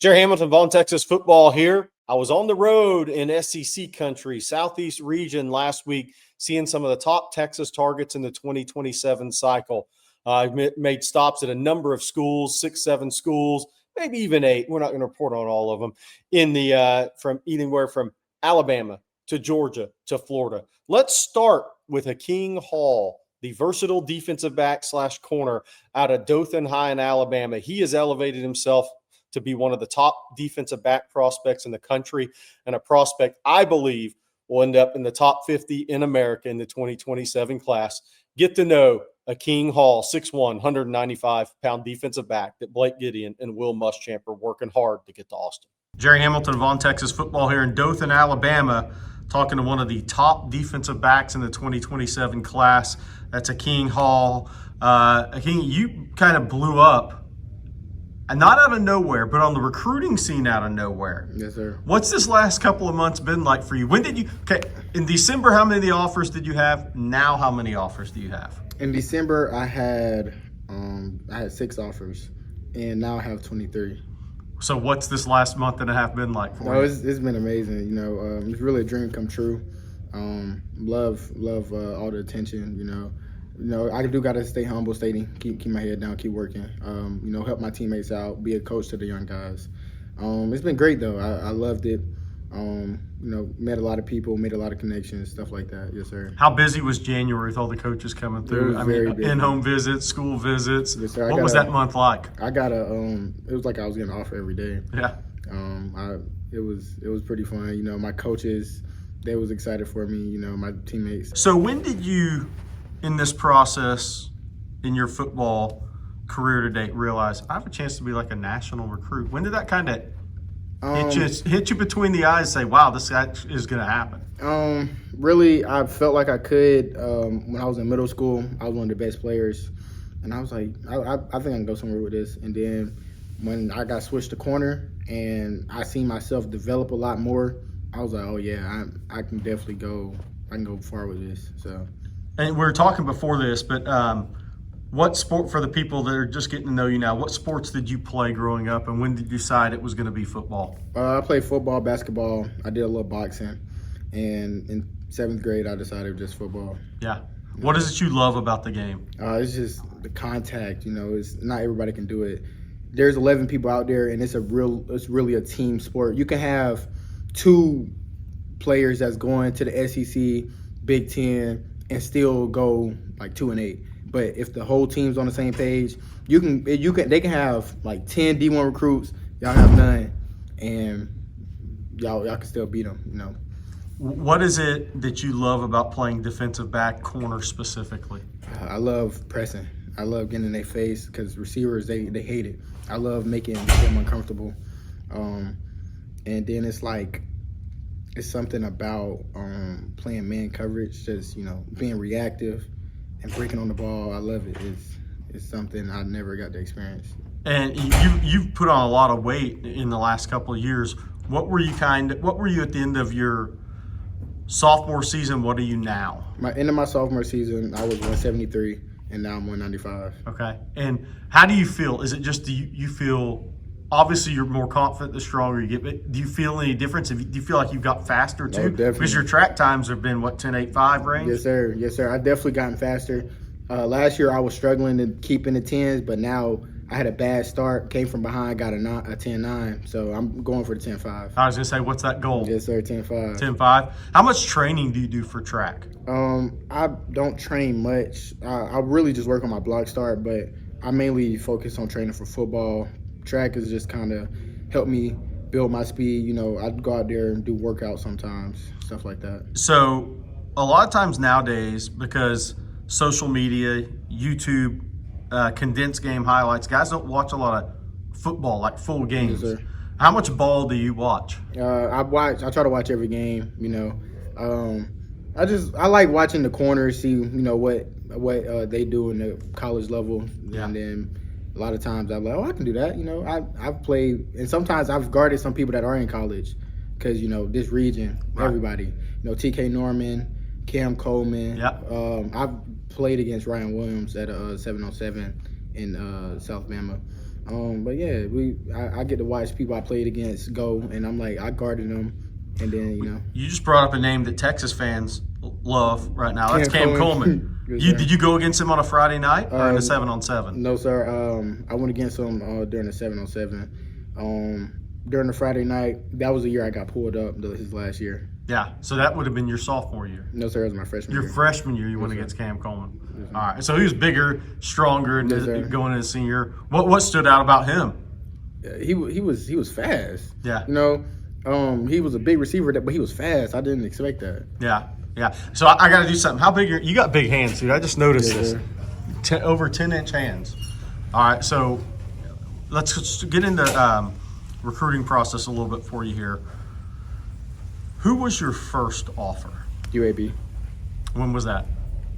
Gerry Hamilton of ontexasfootball here. I was on the road in SEC country, Southeast region last week, seeing some of the top Texas targets in the 2027 cycle. I made stops at a number of schools, 6, 7 schools, maybe even 8. We're not going to report on all of them in the from anywhere from Alabama to Georgia to Florida. Let's start with Hakeem Hall, the versatile defensive back / corner out of Dothan High in Alabama. He has elevated himself to be one of the top defensive back prospects in the country, and a prospect I believe will end up in the top 50 in America in the 2027 class. Get to know Hakeem Hall, 6'1", 195-pound defensive back that Blake Gideon and Will Muschamp are working hard to get to Austin. Gerry Hamilton of ontexasfootball here in Dothan, Alabama, talking to one of the top defensive backs in the 2027 class. That's Hakeem Hall. Hakeem, you kind of blew up, and not out of nowhere, but on the recruiting scene out of nowhere. Yes, sir. What's this last couple of months been like for you? When did you – okay, in December, how many offers did you have? Now how many offers do you have? In December, I had 6 offers, and now I have 23. So what's this last month and a half been like for you? It's been amazing. It's really a dream come true. Love all the attention, I do got to stay humble, keep my head down, keep working, help my teammates out, be a coach to the young guys. It's been great, though. I loved it. Met a lot of people, made a lot of connections, stuff like that. Yes, sir. How busy was January with all the coaches coming through? Very busy. In-home visits, school visits. Yes, sir. What was that month like? I got it was like I was getting an offer every day. Yeah. It was pretty fun. My coaches, they was excited for me, my teammates. So when did you, in this process, in your football career to date, realize I have a chance to be like a national recruit? When did that kind of hit you between the eyes and say, wow, this is going to happen? Really, I felt like I could. When I was in middle school, I was one of the best players. And I was like, I think I can go somewhere with this. And then when I got switched to corner and I seen myself develop a lot more, I was like, oh, yeah, I can definitely go. I can go far with this. So. And we were talking before this, but what sport, for the people that are just getting to know you now, what sports did you play growing up, and when did you decide it was going to be football? I played football, basketball. I did a little boxing. And in 7th grade, I decided just football. Yeah. What is it you love about the game? It's just the contact. It's not everybody can do it. There's 11 people out there, and it's really a team sport. You can have 2 players that's going to the SEC, Big Ten, and still go like 2-8. But if the whole team's on the same page, they can have like 10 D1 recruits, y'all have none, and y'all can still beat them. What is it that you love about playing defensive back, corner specifically? I love pressing. I love getting in their face because receivers they hate it. I love making them uncomfortable, and then it's something about playing man coverage, just being reactive and breaking on the ball. I love it. It's something I never got to experience. And you've put on a lot of weight in the last couple of years. What were you at the end of your sophomore season? What are you now? End of my sophomore season, I was 173, and now I'm 195. Okay. And how do you feel? Is it just you feel? Obviously, you're more confident the stronger you get, but do you feel any difference? Do you feel like you've got faster too? No, definitely. Because your track times have been, 10.85 range? Yes, sir. Yes, sir. I definitely gotten faster. Last year, I was struggling to keep in the 10s, but now I had a bad start, came from behind, got a 10.9, so I'm going for the 10.5. I was going to say, what's that goal? Yes, sir, 10.5. 10.5. How much training do you do for track? I don't train much. I really just work on my block start, but I mainly focus on training for football. Track is just kind of helped me build my speed. I'd go out there and do workouts sometimes, stuff like that. So a lot of times nowadays, because social media, YouTube, condensed game highlights, guys don't watch a lot of football, like full games. Yes, sir. How much ball do you watch? I try to watch every game, I like watching the corners, see, what they do in the college level. Yeah. And then a lot of times I'm like, oh, I can do that. I've played, and sometimes I've guarded some people that are in college because, this region, right. Everybody. TK Norman, Cam Coleman. Yeah. I've played against Ryan Williams at 7-on-7 in South Bama. But yeah, I get to watch people I played against go, and I'm like, I guarded them, and then You just brought up a name that Texas fans love right now. That's Cam Coleman. Yes, Did you go against him on a Friday night or in a 7-on-7? No, sir. I went against him during the 7-on-7. During the Friday night, that was the year I got pulled up. His last year. Yeah, so that would have been your sophomore year. No, sir. It was my freshman year. Your freshman year, you went against Cam Coleman. All right, so he was bigger, stronger, and going into senior. What stood out about him? He was fast. Yeah. He was a big receiver, but he was fast. I didn't expect that. Yeah. So I got to do something. How big you got? Big hands, dude. I just noticed this. Over 10-inch hands. All right, so let's just get into recruiting process a little bit for you here. Who was your first offer? UAB. When was that?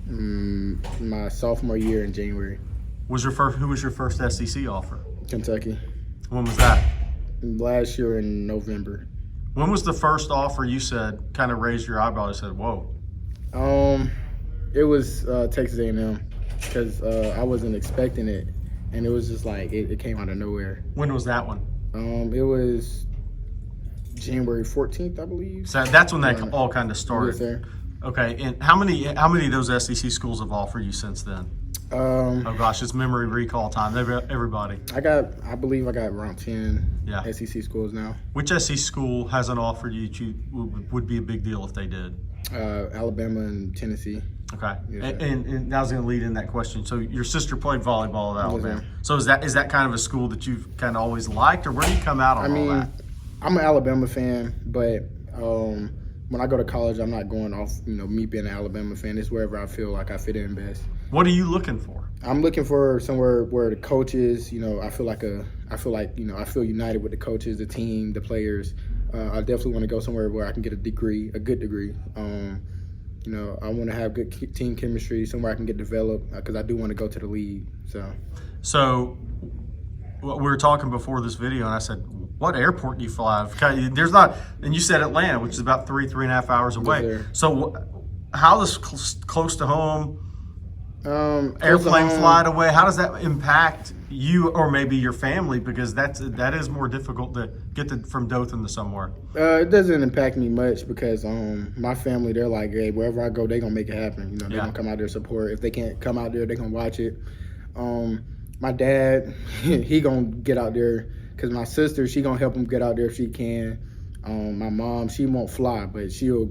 My sophomore year in January. Who was your first SEC offer? Kentucky. When was that? Last year in November. When was the first offer you said kind of raised your eyebrow and said, "Whoa"? It was Texas A&M because I wasn't expecting it, and it was just like it came out of nowhere. When was that one? It was January 14th, I believe. So that's when that all kind of started. Yes, sir. Okay, and how many of those SEC schools have offered you since then? Oh gosh, it's memory recall time. Everybody. I believe I got around 10 Yeah. SEC schools now. Which SEC school hasn't offered you would be a big deal if they did? Alabama and Tennessee. Okay, Yes, and that was going to lead in that question. So your sister played volleyball at Alabama. sir. So is that kind of a school that you've kind of always liked, or where do you come out on all that? I'm an Alabama fan, but when I go to college, I'm not going off, me being an Alabama fan. It's wherever I feel like I fit in best. What are you looking for? I'm looking for somewhere where the coaches, I feel united with the coaches, the team, the players. I definitely want to go somewhere where I can get a good degree. I want to have good team chemistry, somewhere I can get developed because I do want to go to the league. So we were talking before this video, and I said, "What airport do you fly out of?" Okay, there's not, and you said Atlanta, which is about 3.5 hours away. Yes, so how is close to home? Airplane home, flight away. How does that impact you or maybe your family? Because that is more difficult to get from Dothan to somewhere. It doesn't impact me much because my family, they're like, hey, wherever I go, they're gonna make it happen. They're gonna come out there support. If they can't come out there, they're gonna watch it. My dad, he gonna get out there because my sister, she gonna help him get out there if she can. My mom, she won't fly, but she'll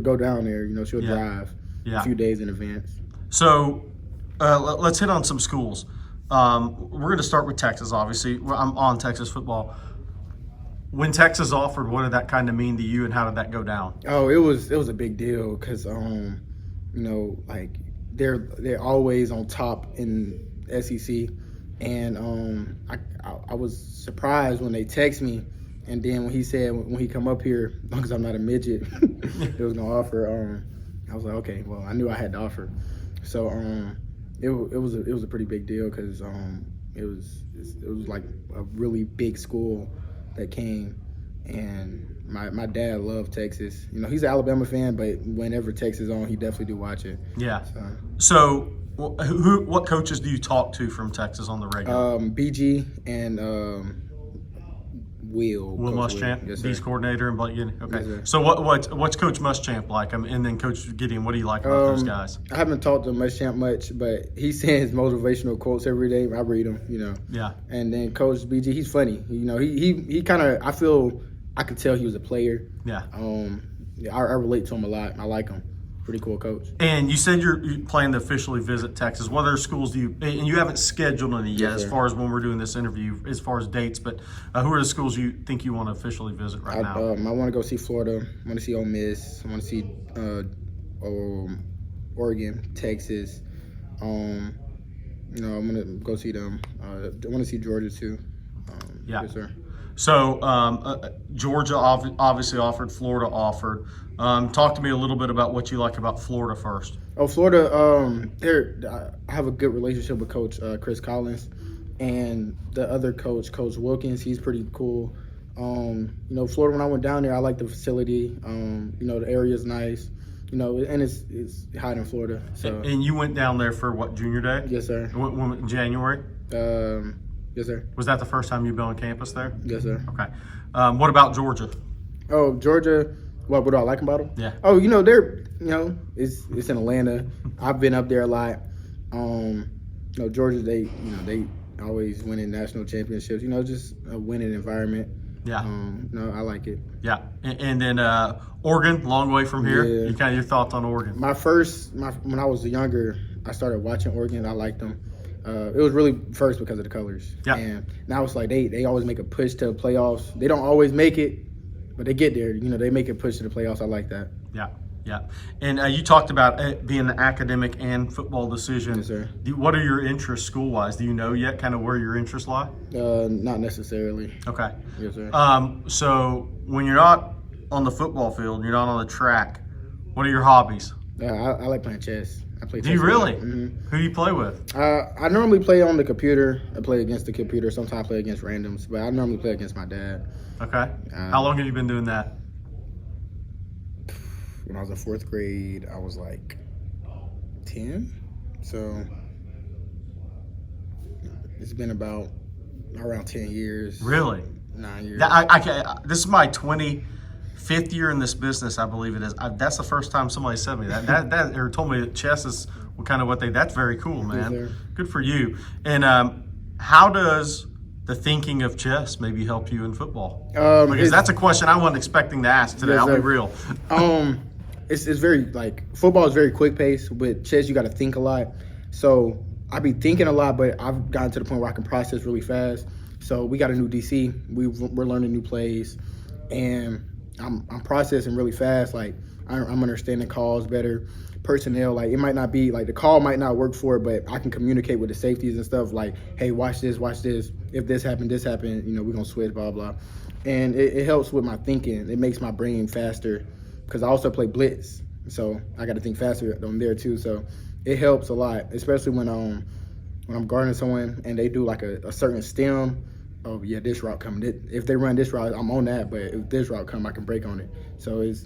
go down there. She'll drive a few days in advance. So let's hit on some schools. We're going to start with Texas, obviously. I'm on Texas football. When Texas offered, what did that kind of mean to you, and how did that go down? Oh, it was a big deal because like they're always on top in SEC, and I was surprised when they text me, and then when he said when he come up here, as long as I'm not a midget, they was gonna offer. I was like, okay, well, I knew I had to offer. So it was a pretty big deal because it was like a really big school that came, and my dad loved Texas. He's an Alabama fan, but whenever Texas is on, he definitely do watch it. Yeah. So what coaches do you talk to from Texas on the regular? BG and Will Muschamp, yes, D's coordinator, and Blake Gideon. Okay. Yes, so what's Coach Muschamp like? And then Coach Gideon, what do you like about those guys? I haven't talked to Muschamp much, but he sends motivational quotes every day. I read them, Yeah. And then Coach BG, he's funny. He kind of, I could tell he was a player. Yeah. I relate to him a lot. I like him. Pretty cool coach. And you said you're planning to officially visit Texas. What other schools do you, and you haven't scheduled any yet as far as when we're doing this interview, as far as dates, but who are the schools you think you want to officially visit right now? I want to go see Florida. I want to see Ole Miss. I want to see Oregon, Texas. I'm going to go see them. I want to see Georgia too. Yes, sir. So Georgia obviously offered, Florida offered. Talk to me a little bit about what you like about Florida first. Oh, Florida, I have a good relationship with Coach Chris Collins, and the other coach, Coach Wilkins. He's pretty cool. Florida, when I went down there, I like the facility. The area's nice. And it's hot in Florida. So. And you went down there for what, junior day? Yes, sir. When, January? Yes, sir. Was that the first time you've been on campus there? Yes, sir. Okay. What about Georgia? Oh, Georgia. What do I like about them? Yeah. Oh, it's in Atlanta. I've been up there a lot. Georgia, they always winning national championships. Just a winning environment. Yeah. I like it. Yeah. And then Oregon, long way from here. Yeah. Your thoughts on Oregon? When I was younger, I started watching Oregon. I liked them. It was really first because of the colors. Yeah. And now it's like they always make a push to the playoffs. They don't always make it, but they get there. They make a push to the playoffs. I like that. Yeah. Yeah. And you talked about it being an academic and football decision. Yes, sir. What are your interests school-wise? Do you know yet kind of where your interests lie? Not necessarily. Okay. Yes, sir. So when you're not on the football field, you're not on the track, what are your hobbies? I like playing chess. I play chess. Do you really? Mm-hmm. Who do you play with? I normally play on the computer. I play against the computer. Sometimes I play against randoms, but I normally play against my dad. Okay. How long have you been doing that? When I was in fourth grade, I was like 10. So it's been about around 10 years. Really? 9 years. This is my 25th year in this business, I believe it is. That's the first time somebody said me that or told me that chess is kind of what that's very cool, man. Yes, good for you. And how does the thinking of chess maybe help you in football? Because that's a question I wasn't expecting to ask today. Yes, I'll sir. be real. It's very football is very quick paced. With chess, you got to think a lot. So I be thinking a lot, but I've gotten to the point where I can process really fast. So we got a new DC. We're learning new plays, and I'm processing really fast. Like I'm understanding calls better, personnel. Like it might not be like the call might not work for it, but I can communicate with the safeties and stuff. Like, hey, watch this. If this happened, we're gonna switch, blah blah. And it helps with my thinking. It makes my brain faster because I also play blitz, so I got to think faster on there too. So it helps a lot, especially when I'm guarding someone and they do like a certain stem. Oh yeah, this route coming. If they run this route, I'm on that. But if this route come, I can break on it. So it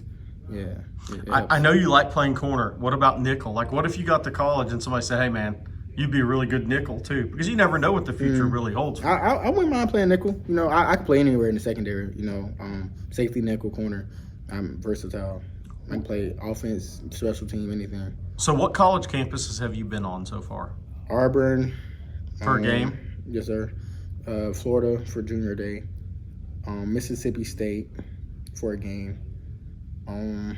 I know you like playing corner. What about nickel? Like, what if you got to college and somebody said, "Hey, man, you'd be a really good nickel too," because you never know what the future really holds. I wouldn't mind playing nickel. I can play anywhere in the secondary. Safety, nickel, corner. I'm versatile. I can play offense, special team, anything. So, what college campuses have you been on so far? Auburn. For a game? Yes, sir. Florida for junior day. Mississippi State for a game. I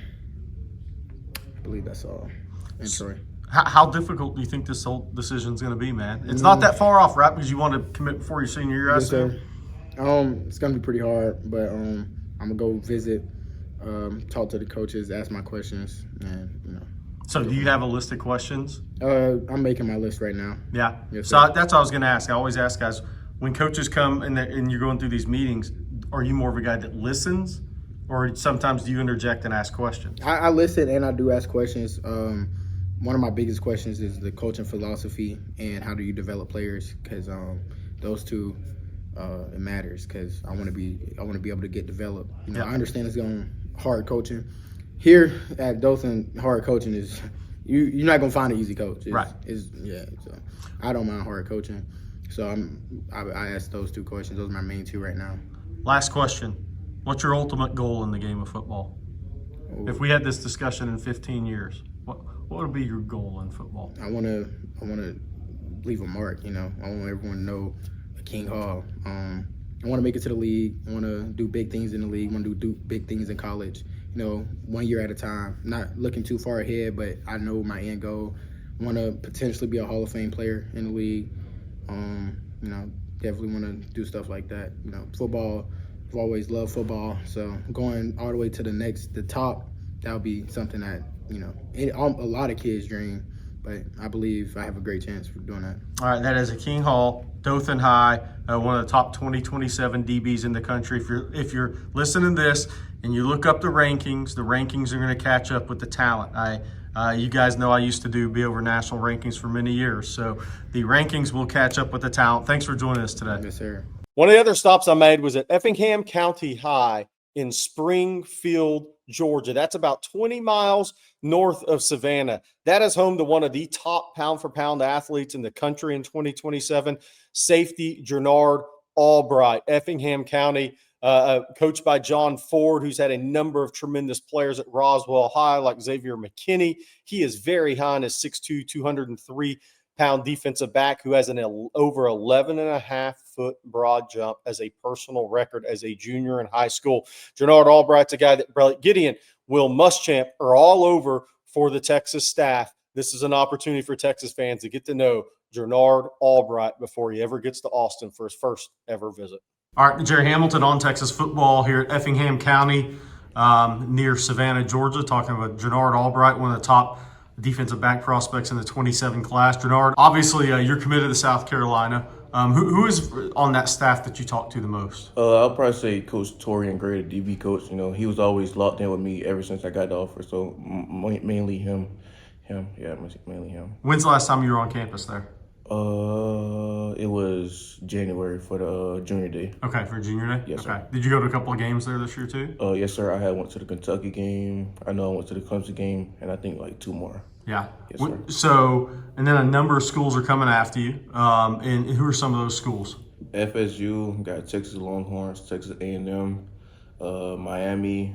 believe that's all. And Troy. How difficult do you think this whole decision is going to be, man? It's not that far off, right? Because you want to commit before your senior year, I assume? It's going to be pretty hard, but I'm going to go visit, talk to the coaches, ask my questions, and, So do you have a list of questions? I'm making my list right now. Yeah. Yes, so sir. that's what I was going to ask. I always ask guys, when coaches come and you're going through these meetings, are you more of a guy that listens, or sometimes do you interject and ask questions? I listen and I do ask questions. One of my biggest questions is the coaching philosophy and how do you develop players, because those two it matters, because I want to be able to get developed. I understand it's going hard coaching. Here at Dothan, hard coaching is you're not gonna find an easy coach. Right. So I don't mind hard coaching. So I ask those two questions. Those are my main two right now. Last question. What's your ultimate goal in the game of football? If we had this discussion in 15 years, what would be your goal in football? I want to leave a mark. I want everyone to know King Hall. I want to make it to the league. I want to do big things in the league. I want to do big things in college. 1 year at a time. Not looking too far ahead, but I know my end goal. I want to potentially be a Hall of Fame player in the league. Definitely want to do stuff like that. Football. I've always loved football. So going all the way to the top, that would be something that a lot of kids dream. But I believe I have a great chance for doing that. All right, that is a King Hall, Dothan High, one of the top 2027 DBs in the country. If you're listening to this and you look up the rankings are going to catch up with the talent. You guys know I used to be over national rankings for many years, so the rankings will catch up with the talent. Thanks for joining us today. Yes, sir. One of the other stops I made was at Effingham County High in Springfield, Georgia. That's about 20 miles north of Savannah. That is home to one of the top pound-for-pound athletes in the country in 2027, safety Jernard Albright, Effingham County, coached by John Ford, who's had a number of tremendous players at Roswell High, like Xavier McKinney. He is very high in his 6'2", 203-pound defensive back who has an over 11.5-foot broad jump as a personal record as a junior in high school. Jernard Albright's a guy that Blake Gideon, Will Muschamp are all over for the Texas staff. This is an opportunity for Texas fans to get to know Jernard Albright before he ever gets to Austin for his first ever visit. All right, Gerry Hamilton on Texas football here at Effingham County near Savannah, Georgia, talking about Jernard Albright, one of the top defensive back prospects in the 27 class. Jernard, obviously you're committed to South Carolina. Who is on that staff that you talk to the most? I'll probably say Coach Torian Gray, the DB coach. He was always locked in with me ever since I got the offer. So mainly him. Yeah, mainly him. When's the last time you were on campus there? It was January for the junior day. Okay, for junior day? Yes, okay. sir. Did you go to a couple of games there this year too? Yes, sir. I went to the Kentucky game. I know I went to the Clemson game, and I think like 2 more. Yeah. Yes, sir. So, and then a number of schools are coming after you. And who are some of those schools? FSU, got Texas Longhorns, Texas A&M, Miami.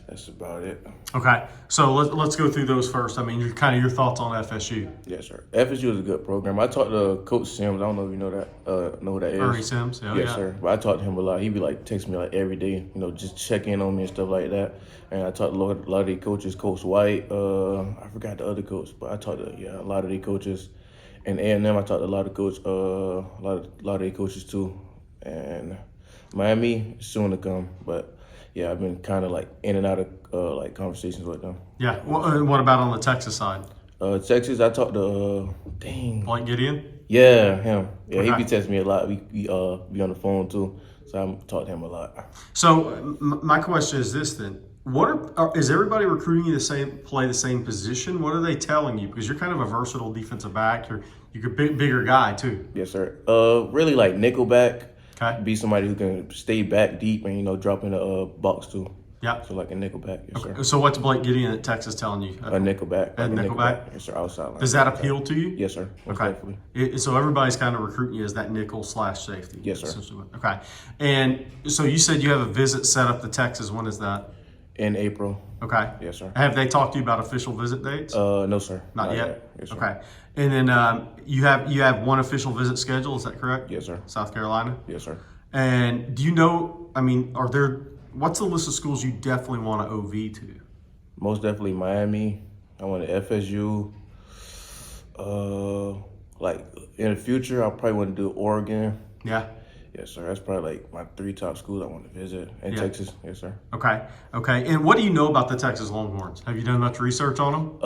That's about it. Okay, so let's go through those first. I mean, your thoughts on FSU. Yes, sir. FSU is a good program. I talked to Coach Sims. I don't know if you know that. Know who that is. Ernie Sims. Yes, sir. But I talked to him a lot. He'd be like texting me like every day. Just check in on me and stuff like that. And I talked to a lot of the coaches. Coach White. I forgot the other coach, but I talked to a lot of the coaches. And A&M, I talked to a lot of the coaches too. And Miami is soon to come, but. Yeah, I've been kind of like in and out of like conversations with them. Yeah. What about on the Texas side? Texas, I talked to Blake Gideon. Yeah, him. Yeah, Okay. He be texting me a lot. We be on the phone too, so I talk to him a lot. So my question is this then: is everybody recruiting you to play the same position? What are they telling you? Because you're kind of a versatile defensive back. You're a bigger guy too. Yes, sir. Really like nickelback. Okay. Be somebody who can stay back deep and drop in the box too. Yeah. So like a nickelback. Yes, Okay. sir. So what's Blake Gideon at Texas telling you? A nickelback. A nickelback? Yes, sir. Outside line. Does that appeal to you? Yes, sir. Most Okay. definitely. So everybody's kind of recruiting you as that nickel/safety. Yes, sir. Essentially. Okay. And so you said you have a visit set up to Texas. When is that? In April. Okay. Yes, sir. Have they talked to you about official visit dates? No, sir. Not yet. Yes, sir. Okay. And then you have one official visit schedule. Is that correct? Yes, sir. South Carolina. Yes, sir. And do you know? I mean, what's the list of schools you definitely want to OV to? Most definitely Miami. I want to FSU. Like in the future, I probably want to do Oregon. Yeah. Yes, sir. That's probably like my 3 top schools I want to visit. And Texas. Yes, sir. Okay. And what do you know about the Texas Longhorns? Have you done much research on them?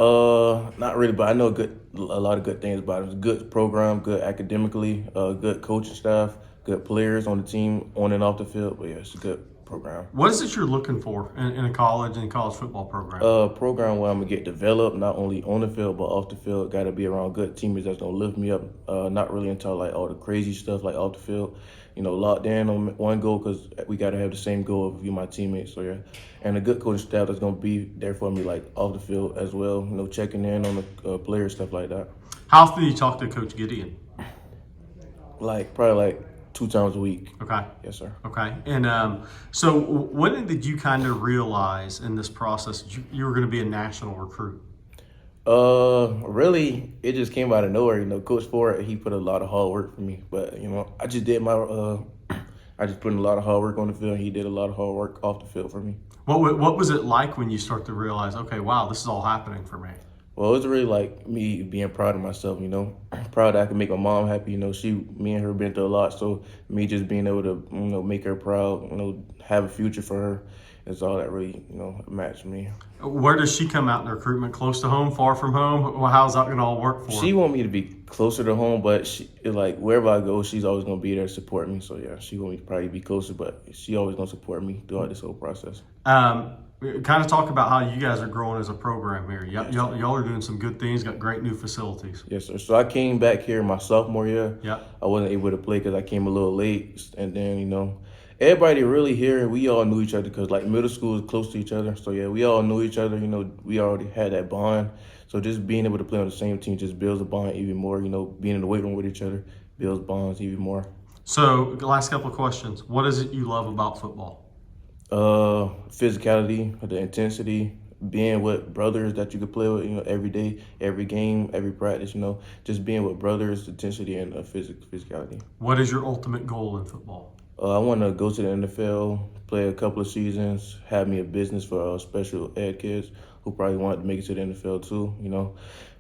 Not really, but I know a lot of good things about them. It's a good program, good academically, good coaching staff, good players on the team, on and off the field. But yeah, it's a good program. What is it you're looking for in a college football program? Program where I'm gonna get developed, not only on the field but off the field. Got to be around good teammates that's gonna lift me up. Not really into like all the crazy stuff like off the field. Locked in on one goal because we got to have the same goal of you, my teammates. So yeah, and a good coaching staff that's gonna be there for me like off the field as well. Checking in on the players, stuff like that. How often do you talk to Coach Gideon? Probably 2 times a week. Okay. Yes, sir. Okay. And so when did you kind of realize in this process that you were going to be a national recruit? Really, it just came out of nowhere. Coach Ford, he put a lot of hard work for me. But, I just did I just put in a lot of hard work on the field. He did a lot of hard work off the field for me. What was it like when you start to realize, okay, wow, this is all happening for me? Well, it was really like me being proud of myself, proud that I could make my mom happy. Me and her been through a lot, so me just being able to, make her proud, have a future for her is all that really, matched me. Where does she come out in recruitment? Close to home, far from home? Well, how's that going to all work for her? She want me to be closer to home, but wherever I go, she's always going to be there to support me. So yeah, she want me to probably be closer, but she always going to support me throughout this whole process. Kind of talk about how you guys are growing as a program here. Y'all are doing some good things, got great new facilities. Yes, sir. So I came back here my sophomore year. Yeah. I wasn't able to play because I came a little late. And then, everybody really here, we all knew each other because like middle school is close to each other. So yeah, we all knew each other. You know, we already had that bond. So just being able to play on the same team just builds a bond even more. You know, being in the weight room with each other builds bonds even more. So, the last couple of questions. What is it you love about football? Physicality, the intensity, being with brothers that you could play with, you know, every day, every game, every practice, you know, just being with brothers, intensity, and physicality. What is your ultimate goal in football? I want to go to the NFL, play a couple of seasons, have me a business for special ed kids who probably wanted to make it to the NFL too, you know.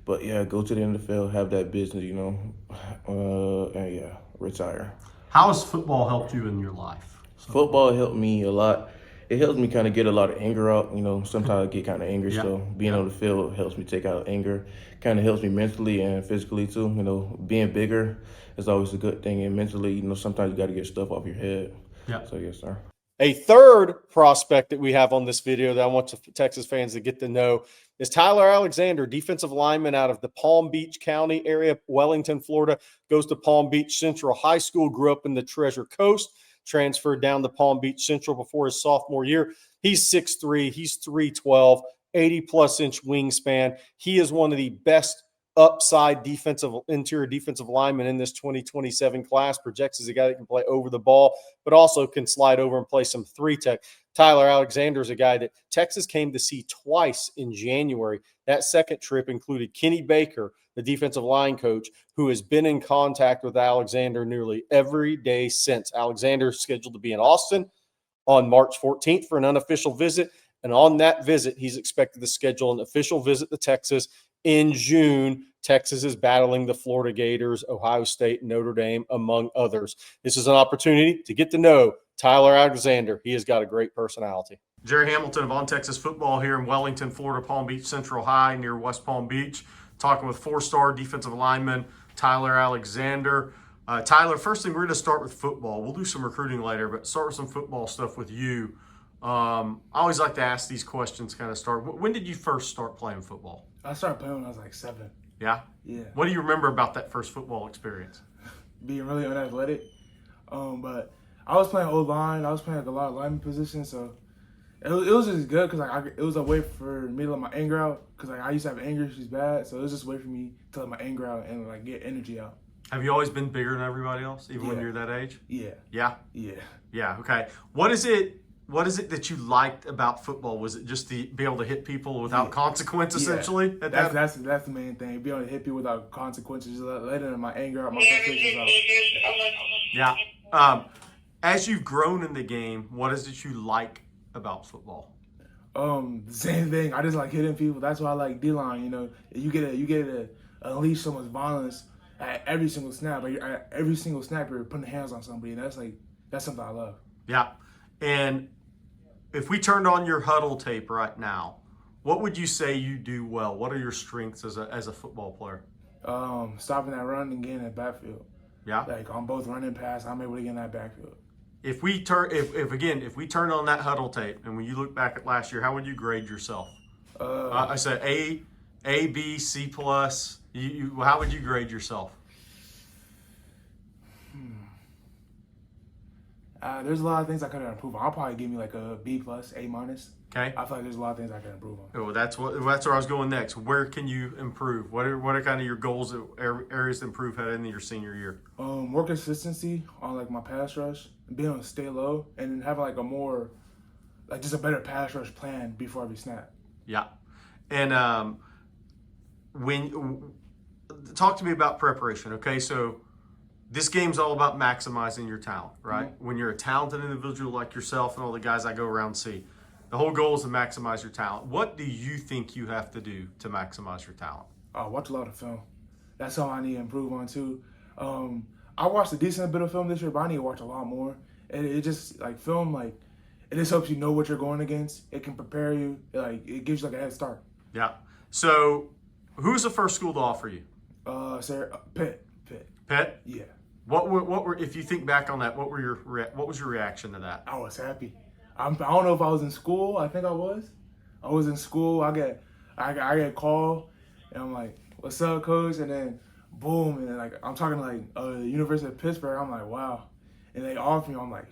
But yeah, go to the NFL, have that business, you know, and yeah, retire. How has football helped you in your life? Football helped me a lot. It helps me kind of get a lot of anger out. You know, sometimes I get kind of angry still. Being on the field helps me take out anger. Kind of helps me mentally and physically too. You know, being bigger is always a good thing. And mentally, you know, sometimes you got to get stuff off your head. Yeah. So, yes, sir. A third prospect that we have on this video that I want Texas fans to get to know is Tyler Alexander, defensive lineman out of the Palm Beach County area, Wellington, Florida, goes to Palm Beach Central High School, grew up in the Treasure Coast, transferred down to Palm Beach Central before his sophomore year. He's 6'3", he's 312, 80-plus inch wingspan. He is one of the best upside interior defensive linemen in this 2027 class. Projects as a guy that can play over the ball, but also can slide over and play some three tech. Tyler Alexander is a guy that Texas came to see twice in January. That second trip included Kenny Baker, the defensive line coach, who has been in contact with Alexander nearly every day since. Alexander is scheduled to be in Austin on March 14th for an unofficial visit. And on that visit, he's expected to schedule an official visit to Texas in June. Texas is battling the Florida Gators, Ohio State, Notre Dame, among others. This is an opportunity to get to know Tyler Alexander. He has got a great personality. Gerry Hamilton of On Texas Football here in Wellington, Florida, Palm Beach Central High near West Palm Beach, talking with four-star defensive lineman Tyler Alexander. Tyler, first thing, we're going to start with football. We'll do some recruiting later, but start with some football stuff with you. I always like to ask these questions kind of start. When did you first start playing football? I started playing when I was like 7. Yeah? Yeah. What do you remember about that first football experience? Being really unathletic. But I was playing O-line. I was playing like a lot of lineman positions, so it was just good because like it was a way for me to let my anger out because like I used to have anger issues bad, so it was just a way for me to let my anger out and like get energy out. Have you always been bigger than everybody else, even when you're that age? Yeah. Yeah? Yeah. Yeah, okay. What is it that you liked about football? Was it just to be able to hit people without consequence, essentially? Yeah. That's the main thing. Be able to hit people without consequences, just letting my anger out, my frustrations out. Yeah. As you've grown in the game, what is it you like about football? The same thing. I just like hitting people. That's why I like D-line. You know, you get to unleash so much violence at every single snap. Like at every single snap, you're putting hands on somebody, and that's something I love. Yeah. And if we turned on your huddle tape right now, what would you say you do well? What are your strengths as a football player? Stopping that run and getting that backfield. Yeah. Like on both running pass, I'm able to get in that backfield. If we turn on that huddle tape, and when you look back at last year, how would you grade yourself? I said A, B, C plus. How would you grade yourself? There's a lot of things I could improve on. I'll probably give me like a B plus, A minus. Okay. I feel like there's a lot of things I can improve on. Oh, that's where I was going next. Where can you improve? What are kind of your goals, areas to improve heading into your senior year? More consistency on like my pass rush, being able to stay low, and having like a more, like just a better pass rush plan before every snap. Yeah, and talk to me about preparation. Okay, so this game's all about maximizing your talent, right? Mm-hmm. When you're a talented individual like yourself and all the guys I go around and see, the whole goal is to maximize your talent. What do you think you have to do to maximize your talent? Watch a lot of film. That's something I need to improve on too. I watched a decent bit of film this year, but I need to watch a lot more. And it just like film, like it just helps you know what you're going against. It can prepare you. It gives you like a head start. Yeah. So, who's the first school to offer you? Pitt. Pitt? Yeah. What were if you think back on that? What was your reaction to that? I was happy. I don't know if I was in school. I think I was. I was in school. I get a call, and I'm like, "What's up, coach?" And then boom, and then like I'm talking like University of Pittsburgh. I'm like, wow, and they offer me. I'm like,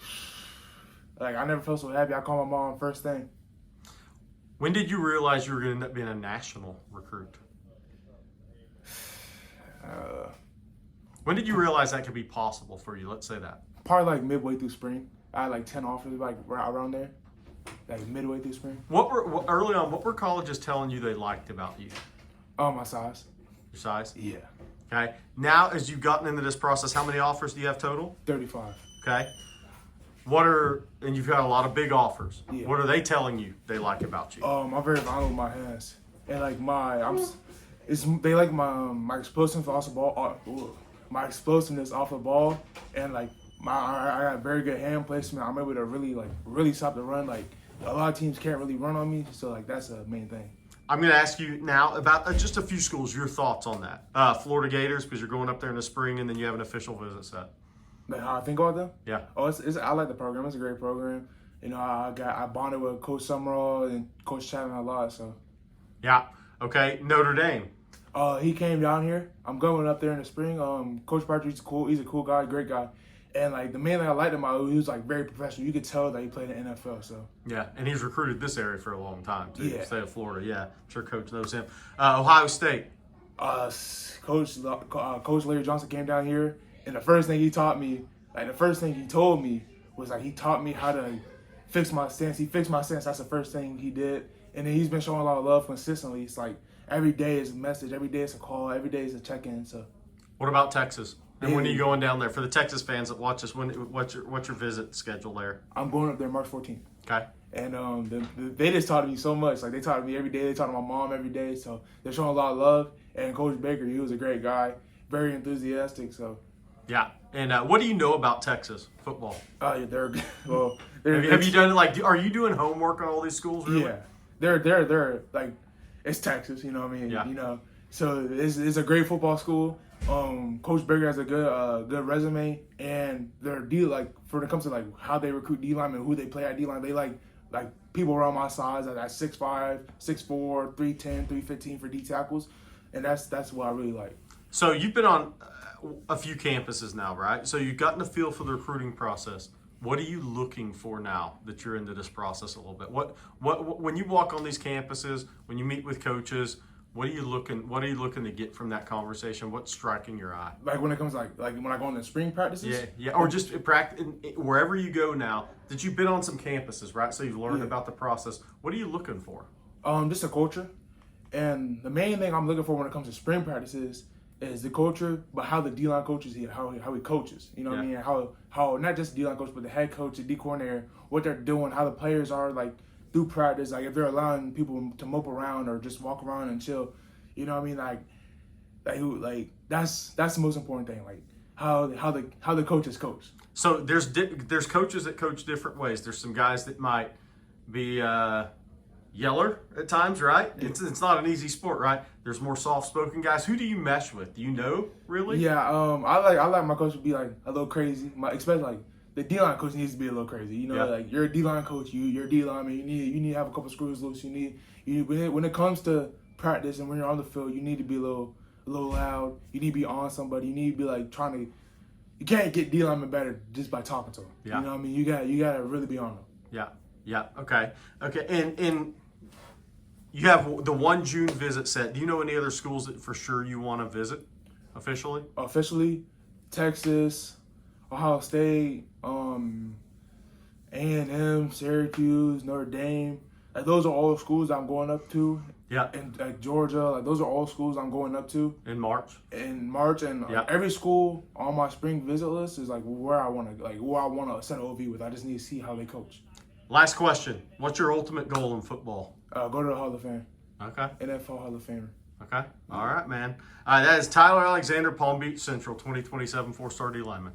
Like, I never felt so happy. I called my mom first thing. When did you realize you were going to end up being a national recruit? When did you realize that could be possible for you? Let's say that. Probably like midway through spring. I had like 10 offers like right around there. Like midway through spring. Early on, what were colleges telling you they liked about you? Oh, my size. Your size? Yeah. Okay. Now, as you've gotten into this process, how many offers do you have total? 35. Okay. And you've got a lot of big offers. Yeah. What are they telling you they like about you? I'm very violent with my hands. And like they like my explosiveness off the ball. My explosiveness off the ball, and like I got very good hand placement. I'm able to really stop the run. Like a lot of teams can't really run on me, so like that's the main thing. I'm going to ask you now about just a few schools. Your thoughts on that? Florida Gators, because you're going up there in the spring, and then you have an official visit set. Like how I think about them. Yeah. Oh, I like the program. It's a great program. You know, I bonded with Coach Summerall and Coach Chapman a lot. So. Yeah. Okay. Notre Dame. He came down here. I'm going up there in the spring. Coach Parker, he's cool. He's a cool guy, great guy. And like the main thing I liked about him, he was like very professional. You could tell that he played in the NFL. So yeah, and he's recruited this area for a long time too. Yeah. State of Florida. Yeah, I'm sure Coach knows him. Ohio State. Coach Larry Johnson came down here, and the first thing he taught me, like the first thing he told me was like he taught me how to fix my stance. He fixed my stance. That's the first thing he did, and then he's been showing a lot of love consistently. It's like every day is a message, every day is a call, every day is a check-in. So, what about Texas? And when are you going down there? For the Texas fans that watch us, what's your visit schedule there? I'm going up there March 14th. Okay. And they just taught me so much. Like they taught me every day. They taught my mom every day. So they're showing a lot of love. And Coach Baker, he was a great guy, very enthusiastic. So. Yeah. And what do you know about Texas football? They're Have you done are you doing homework on all these schools? Really? Yeah, they're like it's Texas. You know what I mean? Yeah. You know, so it's a great football school. Coach Berger has a good resume, and their D when it comes to like how they recruit D linemen, who they play at D line, they like people around my size at 6'5", 6'4", 310, 315 for D tackles, and that's what I really like. So you've been on a few campuses now, right? So you've gotten a feel for the recruiting process. What are you looking for now that you're into this process a little bit? What when you walk on these campuses, when you meet with coaches, what are you looking to get from that conversation? What's striking your eye? Like when it comes like when I go into spring practices? Yeah, or just practice wherever you go now. That you've been on some campuses, right? So you've learned about the process. What are you looking for? Just a culture, and the main thing I'm looking for when it comes to spring practices is the culture, but how the D-line coaches here, how he coaches. You know what I mean? How not just the D-line coach, but the head coach, the D coordinator, what they're doing, how the players are like through practice, like if they're allowing people to mope around or just walk around and chill. You know what I mean? Like that's the most important thing. Like how the coaches coach. So there's coaches that coach different ways. There's some guys that might be yeller at times, right? It's not an easy sport, right? There's more soft-spoken guys. Who do you mesh with? Do you know really? Yeah, I like my coach to be like a little crazy. Especially like the D-line coach needs to be a little crazy. You know, like you're a D-line coach, you're a D-line man. You need to have a couple screws loose. When it comes to practice and when you're on the field, you need to be a little loud. You need to be on somebody. You need to be like trying to. You can't get D-linemen better just by talking to them. Yeah. You know what I mean? You gotta really be on them. Yeah. Okay. And you have the 1 June visit set. Do you know any other schools that for sure you want to visit officially? Officially, Texas, Ohio State, A&M, Syracuse, Notre Dame. Like those are all schools I'm going up to. Yeah. And like Georgia, like those are all schools I'm going up to In March, and every school on my spring visit list is like where I want to send an OV with. I just need to see how they coach. Last question. What's your ultimate goal in football? Go to the Hall of Fame. Okay. NFL Hall of Famer. Okay. All right, man. That is Tyler Alexander, Palm Beach Central, 2027 4-star D lineman.